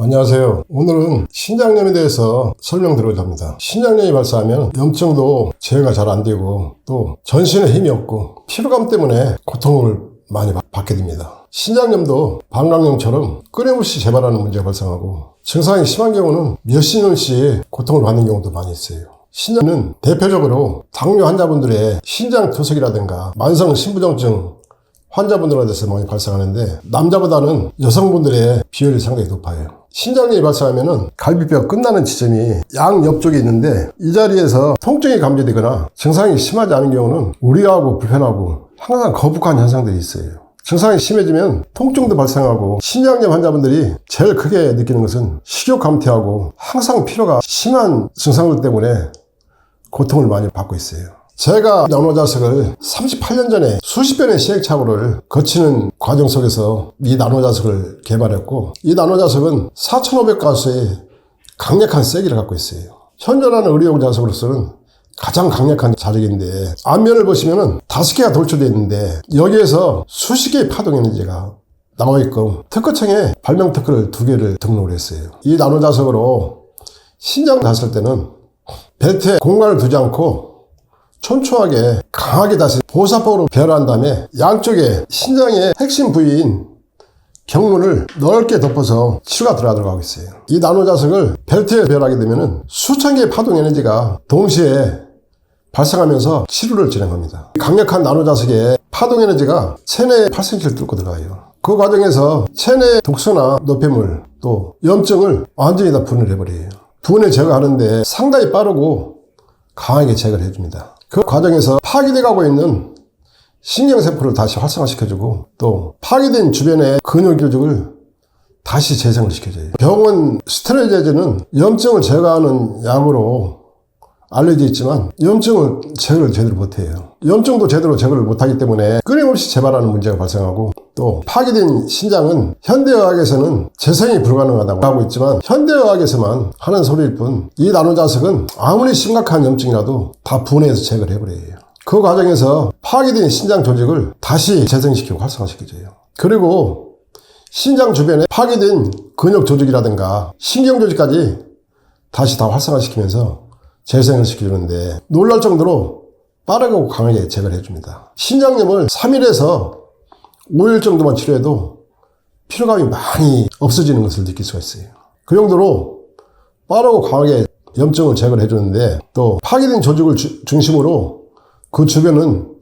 안녕하세요. 오늘은 신장염에 대해서 설명드리고자 합니다. 신장염이 발생하면 염증도 제어가 잘 안 되고 또 전신에 힘이 없고 피로감 때문에 고통을 많이 받게 됩니다. 신장염도 방광염처럼 끊임없이 재발하는 문제가 발생하고 증상이 심한 경우는 몇십 년씩 고통을 받는 경우도 많이 있어요. 신장염은 대표적으로 당뇨 환자분들의 신장투석이라든가 만성 신부전증 환자분들한테서 많이 발생하는데 남자보다는 여성분들의 비율이 상당히 높아요. 신장염이 발생하면 갈비뼈가 끝나는 지점이 양옆쪽에 있는데 이 자리에서 통증이 감지되거나 증상이 심하지 않은 경우는 우려하고 불편하고 항상 거북한 현상들이 있어요. 증상이 심해지면 통증도 발생하고 신장염 환자분들이 제일 크게 느끼는 것은 식욕 감퇴하고 항상 피로가 심한 증상들 때문에 고통을 많이 받고 있어요. 제가 나노자석을 38년 전에 수십 번의 시행착오를 거치는 과정 속에서 이 나노자석을 개발했고 이 나노자석은 4500가스의 강력한 세기를 갖고 있어요. 현존하는 의료용 자석으로서는 가장 강력한 자석인데 앞면을 보시면은 5개가 돌출되어 있는데 여기에서 수십 개의 파동 에너지가 나와 있고 특허청에 발명 특허를 2개를 등록을 했어요. 이 나노자석으로 신장 났을 때는 벨트에 공간을 두지 않고 촘촘하게 강하게 다시 보사법으로 배열한 다음에 양쪽에 신장의 핵심 부위인 경문을 넓게 덮어서 치료가 들어가고 있어요. 이 나노자석을 벨트에 배열하게 되면 수천 개의 파동 에너지가 동시에 발생하면서 치료를 진행합니다. 강력한 나노자석에 파동 에너지가 체내 8cm를 뚫고 들어가요. 그 과정에서 체내 독소나 노폐물 또 염증을 완전히 다 분해를 해버려요. 분해 제거하는데 상당히 빠르고 강하게 제거를 해줍니다. 그 과정에서 파괴돼 가고 있는 신경세포를 다시 활성화시켜주고 또 파괴된 주변의 근육을 다시 재생을 시켜줘요. 병원 스테로이드제는 염증을 제거하는 약으로 알려져 있지만 염증을 제거를 제대로 못해요. 염증도 제대로 제거를 못하기 때문에 끊임없이 재발하는 문제가 발생하고 또 파괴된 신장은 현대의학에서는 재생이 불가능하다고 하고 있지만 현대의학에서만 하는 소리일 뿐 이 나노자석은 아무리 심각한 염증이라도 다 분해해서 제거를 해버려요. 그 과정에서 파괴된 신장 조직을 다시 재생시키고 활성화시켜줘요. 그리고 신장 주변에 파괴된 근육 조직이라든가 신경 조직까지 다시 다 활성화시키면서 재생을 시켜주는데 놀랄 정도로 빠르고 강하게 제거를 해줍니다. 신장염을 3일에서 5일 정도만 치료해도 피로감이 많이 없어지는 것을 느낄 수가 있어요. 그 정도로 빠르고 강하게 염증을 제거를 해주는데 또 파괴된 조직을 중심으로 그 주변은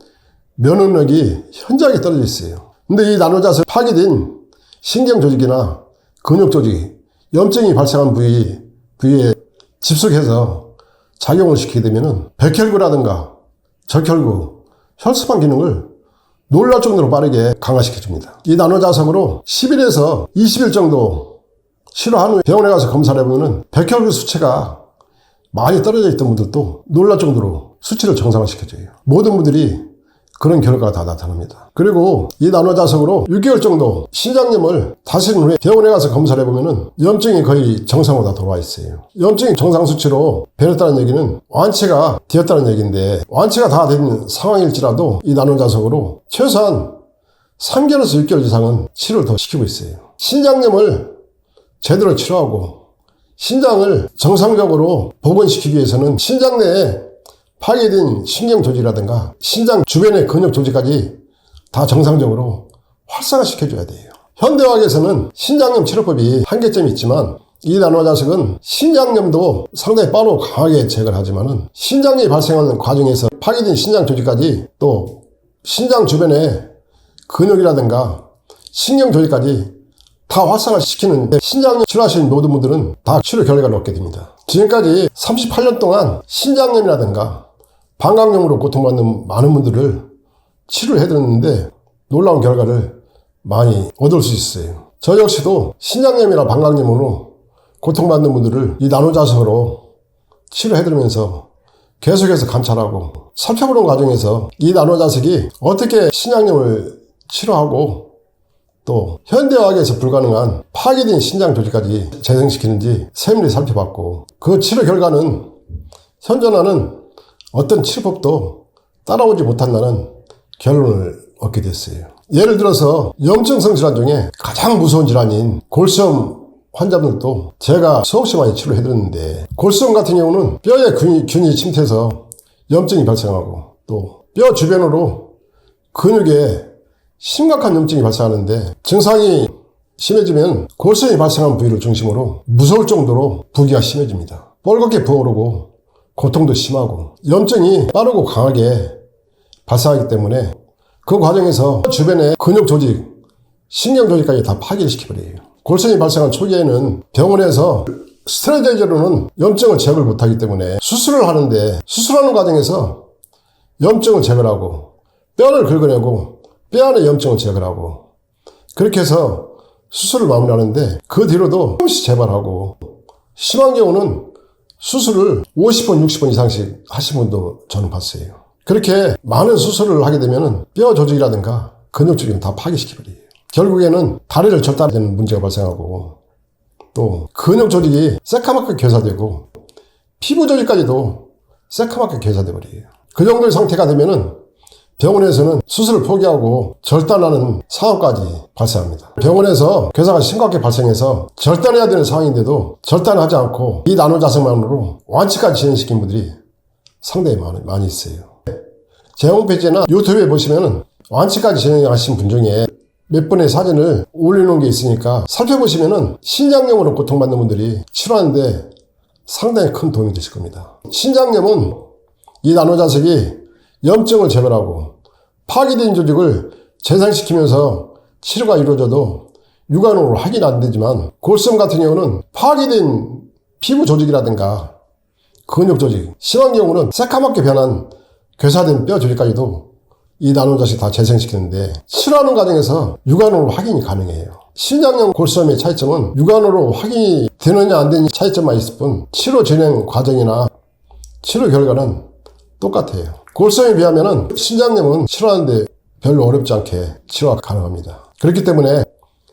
면역력이 현저하게 떨어져 있어요. 근데 이 나노자석 파괴된 신경 조직이나 근육 조직, 염증이 발생한 부위에 집속해서 작용을 시키게 되면은 백혈구라든가 적혈구, 혈소판 기능을 놀랄 정도로 빠르게 강화시켜줍니다. 이 나노자석으로 10일에서 20일 정도 치료한 후 병원에 가서 검사를 해보면은 백혈구 수치가 많이 떨어져 있던 분들도 놀랄 정도로 수치를 정상화시켜줘요. 모든 분들이 그런 결과가 다 나타납니다. 그리고 이 나노자석으로 6개월 정도 신장염을 다스린 후에 병원에 가서 검사를 해보면은 염증이 거의 정상으로 다 돌아와 있어요. 염증이 정상 수치로 배렸다는 얘기는 완치가 되었다는 얘기인데 완치가 다 된 상황일지라도 이 나노자석으로 최소한 3개월에서 6개월 이상은 치료를 더 시키고 있어요. 신장염을 제대로 치료하고 신장을 정상적으로 복원시키기 위해서는 신장 내에 파괴된 신경 조직이라든가 신장 주변의 근육 조직까지 다 정상적으로 활성화시켜줘야 돼요. 현대의학에서는 신장염 치료법이 한계점이 있지만 이 나노자석은 신장염도 상당히 빠르고 강하게 제거를 하지만은 신장염이 발생하는 과정에서 파괴된 신장 조직까지 또 신장 주변의 근육이라든가 신경 조직까지 다 활성화시키는데 신장염 치료하신 모든 분들은 다 치료 결과를 얻게 됩니다. 지금까지 38년 동안 신장염이라든가 방광염으로 고통받는 많은 분들을 치료를 해드렸는데 놀라운 결과를 많이 얻을 수 있어요. 저 역시도 신장염이나 방광염으로 고통받는 분들을 이 나노자석으로 치료해드리면서 계속해서 관찰하고 살펴보는 과정에서 이 나노자석이 어떻게 신장염을 치료하고 또 현대의학에서 불가능한 파괴된 신장 조직까지 재생시키는지 세밀히 살펴봤고 그 치료 결과는 현존하는 어떤 치료법도 따라오지 못한다는 결론을 얻게 됐어요. 예를 들어서 염증성 질환 중에 가장 무서운 질환인 골수염 환자분들도 제가 수없이 많이 치료해드렸는데, 골수염 같은 경우는 뼈에 균이 침투해서 염증이 발생하고 또 뼈 주변으로 근육에 심각한 염증이 발생하는데, 증상이 심해지면 골수염이 발생한 부위를 중심으로 무서울 정도로 부기가 심해집니다. 뻘겋게 부어오르고 고통도 심하고 염증이 빠르고 강하게 발생하기 때문에 그 과정에서 주변의 근육 조직, 신경 조직까지 다 파괴를 시켜버려요. 골수염이 발생한 초기에는 병원에서 스테로이드로는 염증을 제거를 못하기 때문에 수술을 하는데, 수술하는 과정에서 염증을 제거하고 뼈를 긁어내고 뼈 안에 염증을 제거하고 그렇게 해서 수술을 마무리하는데, 그 뒤로도 조금씩 재발하고 심한 경우는 수술을 50번, 60번 이상씩 하신 분도 저는 봤어요. 그렇게 많은 수술을 하게 되면 뼈 조직이라든가 근육 조직은 다 파괴시켜버려요. 결국에는 다리를 절단되는 문제가 발생하고 또 근육 조직이 새카맣게 괴사되고 피부 조직까지도 새카맣게 괴사돼 버려요. 그 정도의 상태가 되면은 병원에서는 수술을 포기하고 절단하는 상황까지 발생합니다. 병원에서 괴사가 심각하게 발생해서 절단해야 되는 상황인데도 절단하지 않고 이 나노자석만으로 완치까지 진행시킨 분들이 상당히 많이 있어요. 제 홈페이지나 유튜브에 보시면은 완치까지 진행하신 분 중에 몇 번의 사진을 올려놓은 게 있으니까 살펴보시면은 신장염으로 고통받는 분들이 치료하는데 상당히 큰 도움이 되실 겁니다. 신장염은 이 나노자석이 염증을 제거하고 파괴된 조직을 재생시키면서 치료가 이루어져도 육안으로 확인 안 되지만, 골수염 같은 경우는 파괴된 피부 조직이라든가 근육 조직, 심한 경우는 새카맣게 변한 괴사된 뼈 조직까지도 이 나노자석이 다 재생시키는데, 치료하는 과정에서 육안으로 확인이 가능해요. 신장염 골수염의 차이점은 육안으로 확인이 되느냐 안 되느냐 차이점만 있을 뿐, 치료 진행 과정이나 치료 결과는 똑같아요. 골수염에 비하면 신장염은 치료하는데 별로 어렵지 않게 치료가 가능합니다. 그렇기 때문에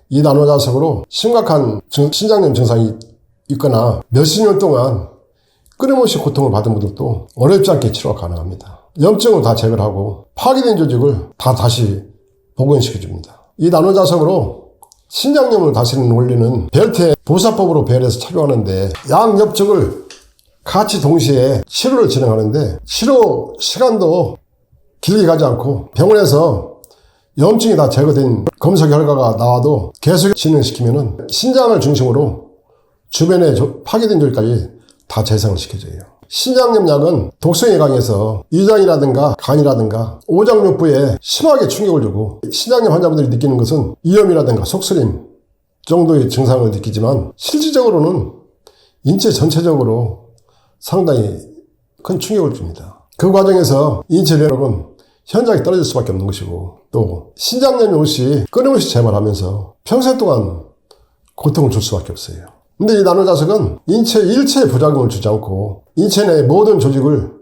이 나노자석으로 심각한 신장염 증상이 있거나 몇십 년 동안 끊임없이 고통을 받은 분들도 어렵지 않게 치료가 가능합니다. 염증을 다 제거를 하고 파괴된 조직을 다시 복원시켜줍니다. 이 나노자석으로 신장염을 다스리는 원리는 벨트에 도사법으로 배열해서 착용하는데, 양옆쪽을 같이 동시에 치료를 진행하는데, 치료 시간도 길게 가지 않고 병원에서 염증이 다 제거된 검사 결과가 나와도 계속 진행시키면은 신장을 중심으로 주변에 파괴된 조직까지 다 재생을 시켜줘요. 신장염 약은 독성이 강해서 위장이라든가 간이라든가 오장육부에 심하게 충격을 주고, 신장염 환자분들이 느끼는 것은 이염이라든가 속쓰림 정도의 증상을 느끼지만 실질적으로는 인체 전체적으로 상당히 큰 충격을 줍니다. 그 과정에서 인체 내력은 현저하게 떨어질 수밖에 없는 것이고, 또 신장염이 없이 끊임없이 재발하면서 평생 동안 고통을 줄 수밖에 없어요. 근데 이 나노자석은 인체 일체에 부작용을 주지 않고 인체 내 모든 조직을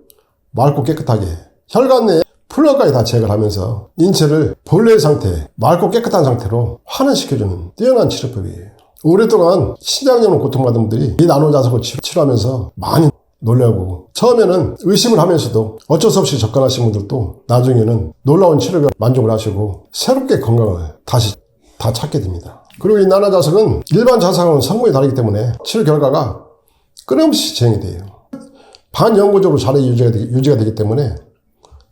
맑고 깨끗하게, 혈관 내에 플러까지 다 제거하면서 인체를 본래의 상태, 맑고 깨끗한 상태로 환원시켜주는 뛰어난 치료법이에요. 오랫동안 신장염으로 고통받은 분들이 이 나노자석을 치료하면서 많이 놀라고, 처음에는 의심을 하면서도 어쩔 수 없이 접근하신 분들도 나중에는 놀라운 치료가 만족을 하시고 새롭게 건강을 다시 다 찾게 됩니다. 그리고 이 나노자석은 일반 자석하고는 성분이 다르기 때문에 치료 결과가 끊임없이 진행이 돼요. 반영구적으로 잘 유지가 되기 때문에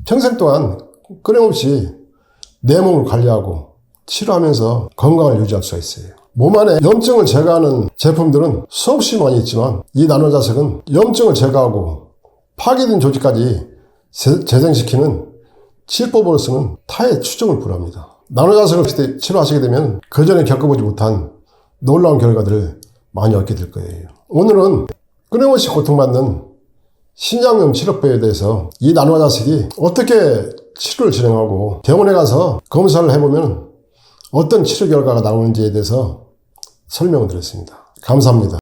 평생 동안 끊임없이 내 몸을 관리하고 치료하면서 건강을 유지할 수가 있어요. 몸 안에 염증을 제거하는 제품들은 수없이 많이 있지만, 이 나노자석은 염증을 제거하고 파괴된 조직까지 재생시키는 치료법으로서는 타의 추정을 불허합니다. 나노자석을 치료하시게 되면 그전에 겪어보지 못한 놀라운 결과들을 많이 얻게 될 거예요. 오늘은 끊임없이 고통받는 신장염 치료법에 대해서 이 나노자석이 어떻게 치료를 진행하고 병원에 가서 검사를 해보면 어떤 치료 결과가 나오는지에 대해서 설명을 드렸습니다. 감사합니다.